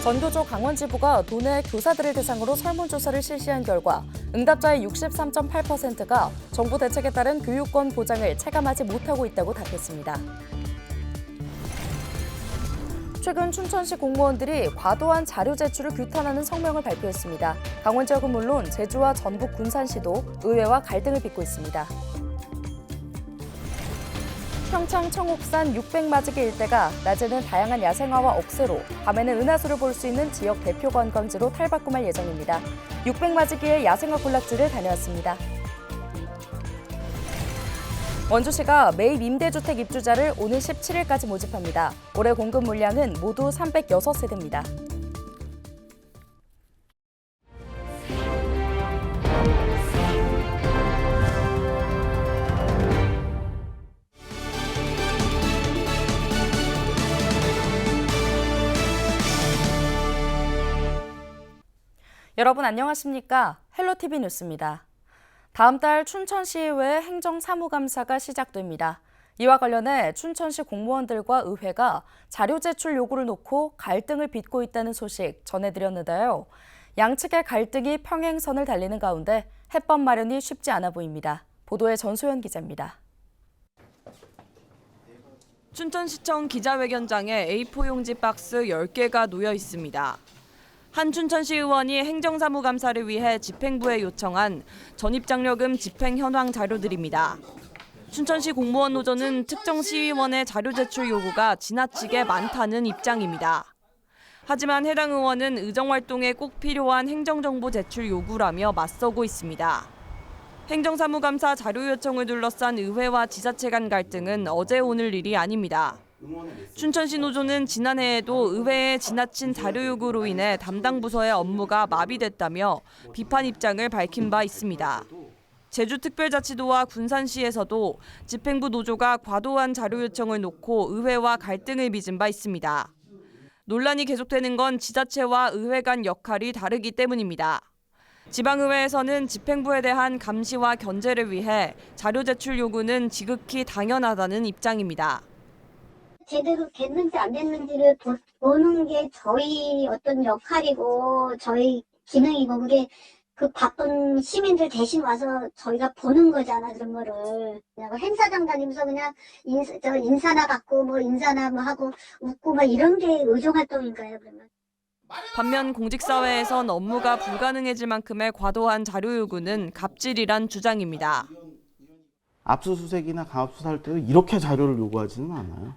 전교조 강원지부가 도내 교사들을 대상으로 설문조사를 실시한 결과 응답자의 63.8%가 정부 대책에 따른 교육권 보장을 체감하지 못하고 있다고 답했습니다. 최근 춘천시 공무원들이 과도한 자료 제출을 규탄하는 성명을 발표했습니다. 강원 지역은 물론 제주와 전북 군산시도 의회와 갈등을 빚고 있습니다. 평창 청옥산 600마지기 일대가 낮에는 다양한 야생화와 억새로, 밤에는 은하수를 볼 수 있는 지역 대표 관광지로 탈바꿈할 예정입니다. 600마지기의 야생화 군락지를 다녀왔습니다. 원주시가 매입 임대주택 입주자를 오는 17일까지 모집합니다. 올해 공급 물량은 모두 306세대입니다. 여러분 안녕하십니까? 헬로티비 뉴스입니다. 다음 달 춘천시의회 행정사무감사가 시작됩니다. 이와 관련해 춘천시 공무원들과 의회가 자료 제출 요구를 놓고 갈등을 빚고 있다는 소식 전해드렸는데요. 양측의 갈등이 평행선을 달리는 가운데 해법 마련이 쉽지 않아 보입니다. 보도에 전소연 기자입니다. 춘천시청 기자회견장에 A4 용지 박스 10개가 놓여 있습니다. 한 춘천시 의원이 행정사무감사를 위해 집행부에 요청한 전입장려금 집행 현황 자료들입니다. 춘천시 공무원 노조는 특정 시의원의 자료 제출 요구가 지나치게 많다는 입장입니다. 하지만 해당 의원은 의정활동에 꼭 필요한 행정정보 제출 요구라며 맞서고 있습니다. 행정사무감사 자료 요청을 둘러싼 의회와 지자체 간 갈등은 어제 오늘 일이 아닙니다. 춘천시 노조는 지난해에도 의회의 지나친 자료 요구로 인해 담당 부서의 업무가 마비됐다며 비판 입장을 밝힌 바 있습니다. 제주특별자치도와 군산시에서도 집행부 노조가 과도한 자료 요청을 놓고 의회와 갈등을 빚은 바 있습니다. 논란이 계속되는 건 지자체와 의회 간 역할이 다르기 때문입니다. 지방의회에서는 집행부에 대한 감시와 견제를 위해 자료 제출 요구는 지극히 당연하다는 입장입니다. 제대로 됐는지 안 됐는지를 보는 게 저희 어떤 역할이고 저희 기능이고 그게 그 바쁜 시민들 대신 와서 저희가 보는 거잖아 그런 거를. 그냥 행사장 다니면서 그냥 인사나 받고 뭐 인사나 뭐 하고 웃고 막 이런 게 의정활동인가요 그러면? 반면 공직사회에선 업무가 불가능해질 만큼의 과도한 자료 요구는 갑질이란 주장입니다. 압수수색이나 강압수사할 때도 이렇게 자료를 요구하지는 않아요.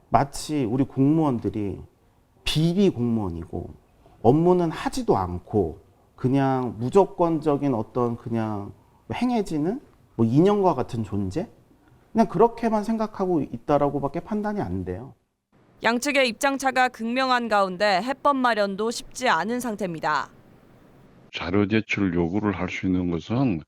마치 우리 공무원들이 비리 공무원이고 업무는 하지도 않고 그냥 무조건적인 어떤 그냥 행해지는 뭐 인형과 같은 존재? 그냥 그렇게만 생각하고 있다라고밖에 판단이 안 돼요. 양측의 입장차가 극명한 가운데 해법 마련도 쉽지 않은 상태입니다. 자료 제출 요구를 할 수 있는 것은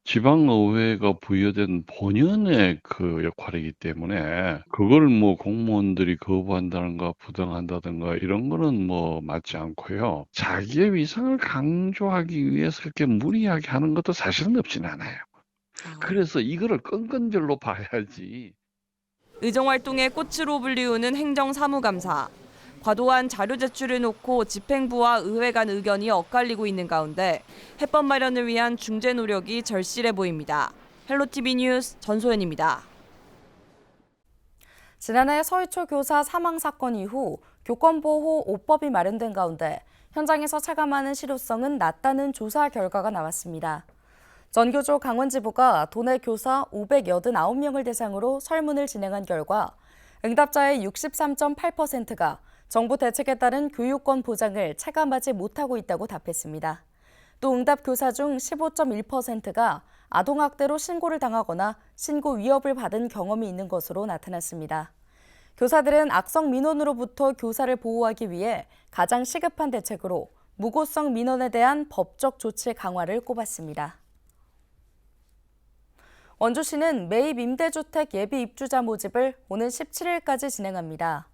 지방의회가 부여된 본연의 그 역할이기 때문에 그걸 뭐 공무원들이 거부한다든가 부당한다든가 이런 거는 뭐 맞지 않고요. 자기의 위상을 강조하기 위해서 그렇게 무리하게 하는 것도 사실은 없지는 않아요. 그래서 이거를 끈끈절로 봐야지. 의정활동의 꽃으로 불리우는 행정사무감사. 과도한 자료 제출을 놓고 집행부와 의회 간 의견이 엇갈리고 있는 가운데 해법 마련을 위한 중재 노력이 절실해 보입니다. 헬로티비 뉴스 전소연입니다. 지난해 서희초 교사 사망 사건 이후 교권보호 5법이 마련된 가운데 현장에서 체감하는 실효성은 낮다는 조사 결과가 나왔습니다. 전교조 강원지부가 도내 교사 589명을 대상으로 설문을 진행한 결과 응답자의 63.8%가 정부 대책에 따른 교육권 보장을 체감하지 못하고 있다고 답했습니다. 또 응답 교사 중 15.1%가 아동학대로 신고를 당하거나 신고 위협을 받은 경험이 있는 것으로 나타났습니다. 교사들은 악성 민원으로부터 교사를 보호하기 위해 가장 시급한 대책으로 무고성 민원에 대한 법적 조치 강화를 꼽았습니다. 원주시는 매입 임대주택 예비 입주자 모집을 오는 17일까지 진행합니다.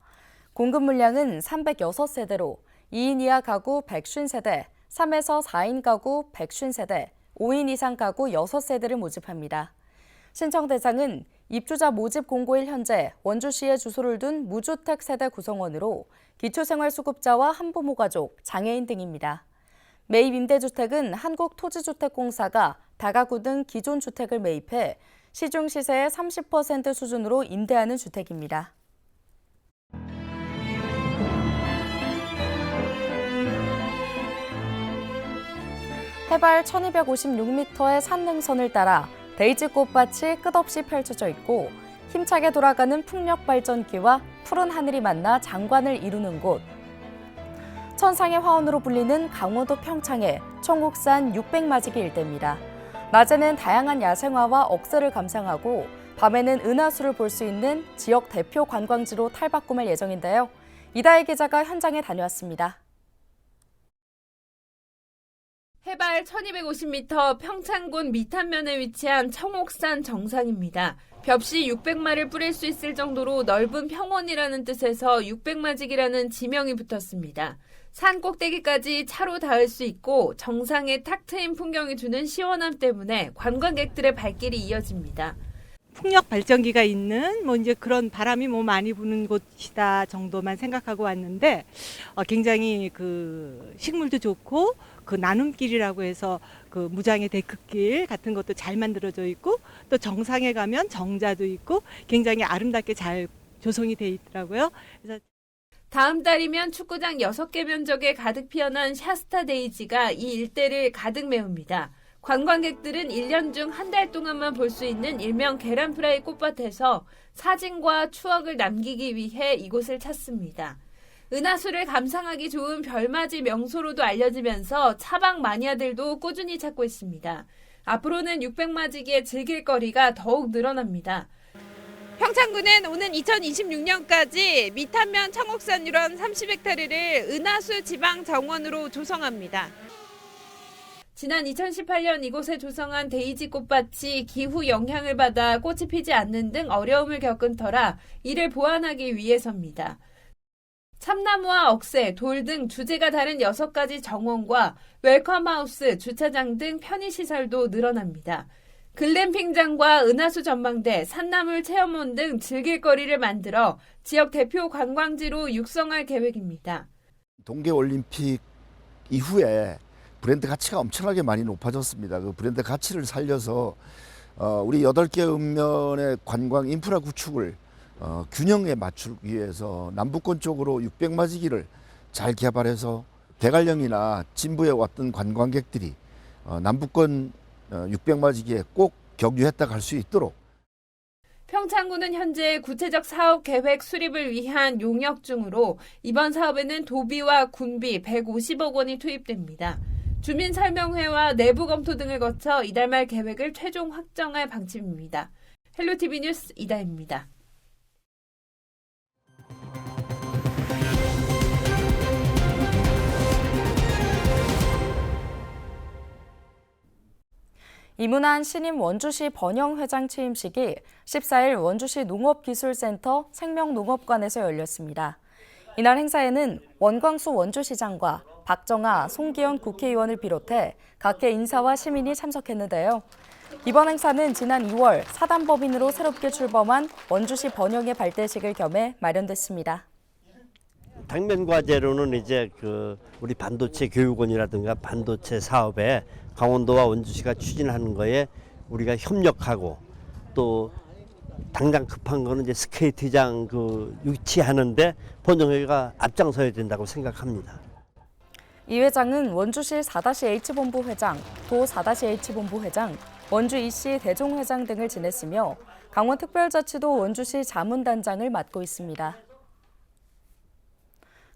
공급 물량은 306세대로 2인 이하 가구 150세대, 3에서 4인 가구 150세대, 5인 이상 가구 6세대를 모집합니다. 신청 대상은 입주자 모집 공고일 현재 원주시에 주소를 둔 무주택 세대 구성원으로 기초생활수급자와 한부모 가족, 장애인 등입니다. 매입 임대주택은 한국토지주택공사가 다가구 등 기존 주택을 매입해 시중 시세의 30% 수준으로 임대하는 주택입니다. 해발 1256m의 산 능선을 따라 데이지 꽃밭이 끝없이 펼쳐져 있고 힘차게 돌아가는 풍력 발전기와 푸른 하늘이 만나 장관을 이루는 곳. 천상의 화원으로 불리는 강원도 평창의 청옥산 600마지기 일대입니다. 낮에는 다양한 야생화와 억새를 감상하고 밤에는 은하수를 볼 수 있는 지역 대표 관광지로 탈바꿈할 예정인데요. 이다혜 기자가 현장에 다녀왔습니다. 해발 1250m 평창군 밑한면에 위치한 청옥산 정상입니다. 벽시 600마를 뿌릴 수 있을 정도로 넓은 평원이라는 뜻에서 600마지기라는 지명이 붙었습니다. 산 꼭대기까지 차로 닿을 수 있고 정상에 탁 트인 풍경이 주는 시원함 때문에 관광객들의 발길이 이어집니다. 풍력 발전기가 있는 이제 그런 바람이 많이 부는 곳이다 정도만 생각하고 왔는데 굉장히 그 식물도 좋고 그 나눔길이라고 해서 그 무장의 데크길 같은 것도 잘 만들어져 있고 또 정상에 가면 정자도 있고 굉장히 아름답게 잘 조성이 돼 있더라고요. 그래서 다음 달이면 축구장 6개 면적에 가득 피어난 샤스타 데이지가 이 일대를 가득 메웁니다. 관광객들은 1년 중 한 달 동안만 볼 수 있는 일명 계란프라이 꽃밭에서 사진과 추억을 남기기 위해 이곳을 찾습니다. 은하수를 감상하기 좋은 별맞이 명소로도 알려지면서 차박 마니아들도 꾸준히 찾고 있습니다. 앞으로는 600마지기의 즐길 거리가 더욱 늘어납니다. 평창군은 오는 2026년까지 밑한면 청옥산 유런 30헥타르를 은하수 지방 정원으로 조성합니다. 지난 2018년 이곳에 조성한 데이지 꽃밭이 기후 영향을 받아 꽃이 피지 않는 등 어려움을 겪은 터라 이를 보완하기 위해서입니다. 참나무와 억새, 돌 등 주제가 다른 6가지 정원과 웰컴하우스, 주차장 등 편의시설도 늘어납니다. 글램핑장과 은하수 전망대, 산나물 체험원 등 즐길거리를 만들어 지역 대표 관광지로 육성할 계획입니다. 동계올림픽 이후에 브랜드 가치가 엄청나게 많이 높아졌습니다. 그 브랜드 가치를 살려서 우리 8개 읍면의 관광 인프라 구축을 균형에 맞추기 위해서 남부권 쪽으로 600마지기를 잘 개발해서 대관령이나 진부에 왔던 관광객들이 남부권 600마지기에 꼭 경유했다 갈 수 있도록. 평창군은 현재 구체적 사업 계획 수립을 위한 용역 중으로 이번 사업에는 도비와 군비 150억 원이 투입됩니다. 주민설명회와 내부 검토 등을 거쳐 이달 말 계획을 최종 확정할 방침입니다. 헬로티비 뉴스 이다혜입니다. 이문환 신임 원주시 번영회장 취임식이 14일 원주시 농업기술센터 생명농업관에서 열렸습니다. 이날 행사에는 원광수 원주시장과 박정아, 송기현 국회의원을 비롯해 각계 인사와 시민이 참석했는데요. 이번 행사는 지난 2월 사단법인으로 새롭게 출범한 원주시 번영의 발대식을 겸해 마련됐습니다. 당면 과제로는 이제 우리 반도체 교육원이라든가 반도체 사업에 강원도와 원주시가 추진하는 거에 우리가 협력하고 또 당장 급한 거는 이제 스케이트장 유치하는데 번영회가 앞장서야 된다고 생각합니다. 이 회장은 원주시 4-H본부 회장, 도 4-H본부 회장, 원주 이씨 대종회장 등을 지냈으며 강원특별자치도 원주시 자문단장을 맡고 있습니다.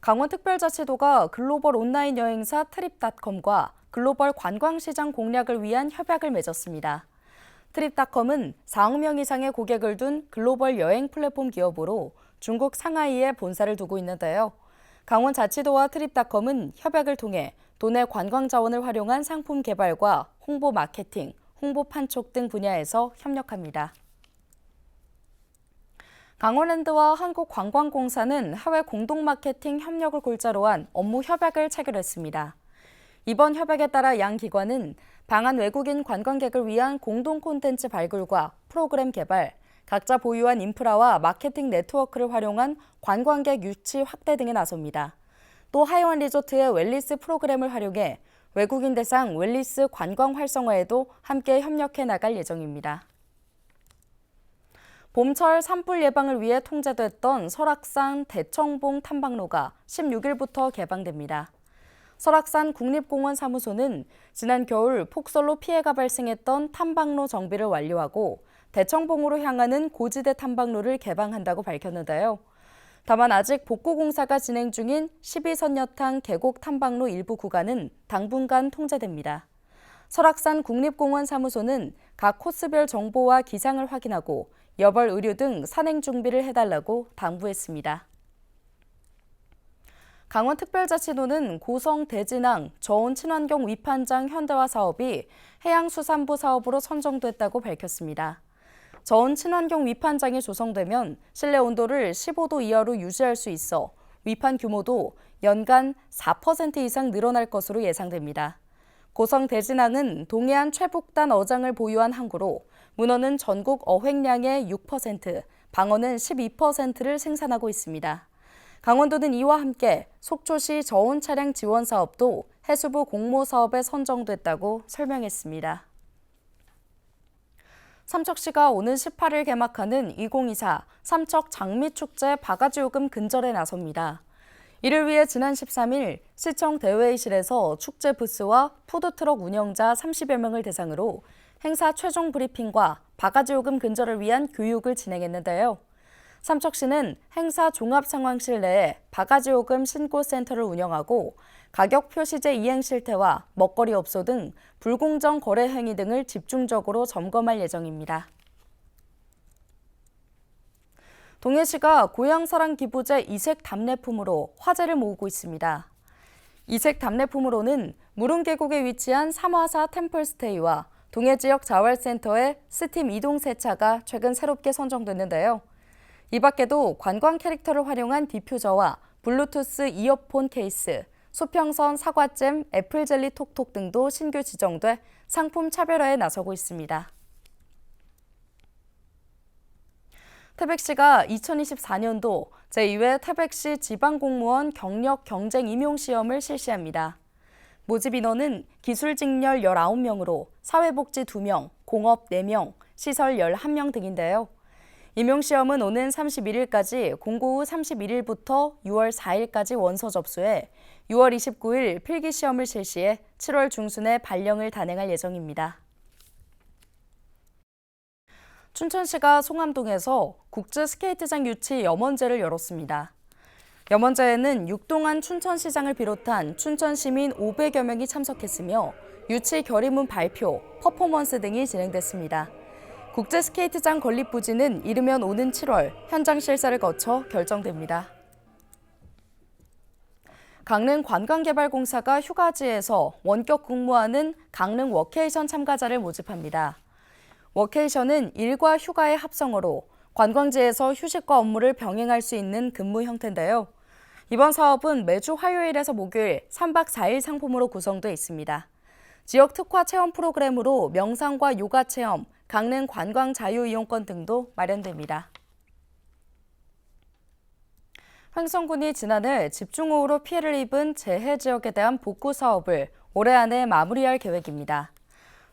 강원특별자치도가 글로벌 온라인 여행사 트립닷컴과 글로벌 관광시장 공략을 위한 협약을 맺었습니다. 트립닷컴은 4억 명 이상의 고객을 둔 글로벌 여행 플랫폼 기업으로 중국 상하이에 본사를 두고 있는데요. 강원자치도와 트립닷컴은 협약을 통해 도내 관광 자원을 활용한 상품 개발과 홍보 마케팅, 홍보 판촉 등 분야에서 협력합니다. 강원랜드와 한국관광공사는 해외 공동 마케팅 협력을 골자로 한 업무 협약을 체결했습니다. 이번 협약에 따라 양 기관은 방한 외국인 관광객을 위한 공동 콘텐츠 발굴과 프로그램 개발, 각자 보유한 인프라와 마케팅 네트워크를 활용한 관광객 유치 확대 등에 나섭니다. 또 하이원 리조트의 웰리스 프로그램을 활용해 외국인 대상 웰리스 관광 활성화에도 함께 협력해 나갈 예정입니다. 봄철 산불 예방을 위해 통제됐던 설악산 대청봉 탐방로가 16일부터 개방됩니다. 설악산 국립공원 사무소는 지난 겨울 폭설로 피해가 발생했던 탐방로 정비를 완료하고 대청봉으로 향하는 고지대 탐방로를 개방한다고 밝혔는데요. 다만 아직 복구 공사가 진행 중인 12선여탕 계곡 탐방로 일부 구간은 당분간 통제됩니다. 설악산 국립공원 사무소는 각 코스별 정보와 기상을 확인하고 여벌 의료 등 산행 준비를 해달라고 당부했습니다. 강원특별자치도는 고성 대진항 저온 친환경 위판장 현대화 사업이 해양수산부 사업으로 선정됐다고 밝혔습니다. 저온 친환경 위판장이 조성되면 실내 온도를 15도 이하로 유지할 수 있어 위판 규모도 연간 4% 이상 늘어날 것으로 예상됩니다. 고성 대진항은 동해안 최북단 어장을 보유한 항구로 문어는 전국 어획량의 6%, 방어는 12%를 생산하고 있습니다. 강원도는 이와 함께 속초시 저온 차량 지원 사업도 해수부 공모 사업에 선정됐다고 설명했습니다. 삼척시가 오는 18일 개막하는 2024 삼척 장미축제 바가지 요금 근절에 나섭니다. 이를 위해 지난 13일 시청 대회의실에서 축제 부스와 푸드트럭 운영자 30여 명을 대상으로 행사 최종 브리핑과 바가지 요금 근절을 위한 교육을 진행했는데요. 삼척시는 행사 종합상황실 내에 바가지 요금 신고센터를 운영하고 가격 표시제 이행 실태와 먹거리 업소 등 불공정 거래 행위 등을 집중적으로 점검할 예정입니다. 동해시가 고향사랑 기부제 이색 답례품으로 화제를 모으고 있습니다. 이색 답례품으로는 무릉계곡에 위치한 삼화사 템플스테이와 동해 지역 자활센터의 스팀 이동 세차가 최근 새롭게 선정됐는데요. 이 밖에도 관광 캐릭터를 활용한 디퓨저와 블루투스 이어폰 케이스, 수평선 사과잼, 애플젤리 톡톡 등도 신규 지정돼 상품 차별화에 나서고 있습니다. 태백시가 2024년도 제2회 태백시 지방공무원 경력 경쟁 임용 시험을 실시합니다. 모집 인원은 기술직렬 19명으로 사회복지 2명, 공업 4명, 시설 11명 등인데요. 임용시험은 오는 31일까지 공고 후 31일부터 6월 4일까지 원서 접수해 6월 29일 필기시험을 실시해 7월 중순에 발령을 단행할 예정입니다. 춘천시가 송암동에서 국제 스케이트장 유치 염원제를 열었습니다. 염원제에는 육동안 춘천시장을 비롯한 춘천시민 500여 명이 참석했으며 유치 결의문 발표, 퍼포먼스 등이 진행됐습니다. 국제 스케이트장 건립 부지는 이르면 오는 7월 현장 실사를 거쳐 결정됩니다. 강릉 관광개발공사가 휴가지에서 원격 근무하는 강릉 워케이션 참가자를 모집합니다. 워케이션은 일과 휴가의 합성어로 관광지에서 휴식과 업무를 병행할 수 있는 근무 형태인데요. 이번 사업은 매주 화요일에서 목요일 3박 4일 상품으로 구성되어 있습니다. 지역 특화 체험 프로그램으로 명상과 요가 체험, 강릉 관광 자유이용권 등도 마련됩니다. 횡성군이 지난해 집중호우로 피해를 입은 재해 지역에 대한 복구 사업을 올해 안에 마무리할 계획입니다.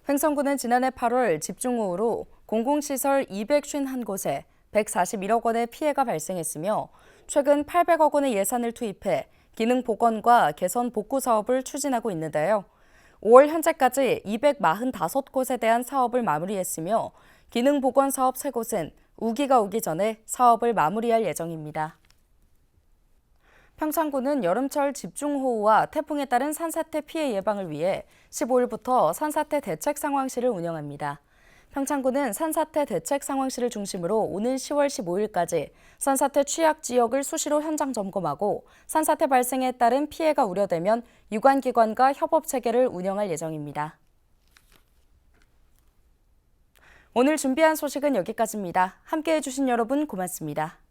횡성군은 지난해 8월 집중호우로 공공시설 251곳에 141억 원의 피해가 발생했으며 최근 800억 원의 예산을 투입해 기능 복원과 개선 복구 사업을 추진하고 있는데요. 5월 현재까지 245곳에 대한 사업을 마무리했으며 기능 복원 사업 3곳은 우기가 오기 전에 사업을 마무리할 예정입니다. 평창군은 여름철 집중호우와 태풍에 따른 산사태 피해 예방을 위해 15일부터 산사태 대책 상황실을 운영합니다. 평창군은 산사태 대책 상황실을 중심으로 오는 10월 15일까지 산사태 취약 지역을 수시로 현장 점검하고 산사태 발생에 따른 피해가 우려되면 유관기관과 협업체계를 운영할 예정입니다. 오늘 준비한 소식은 여기까지입니다. 함께해 주신 여러분 고맙습니다.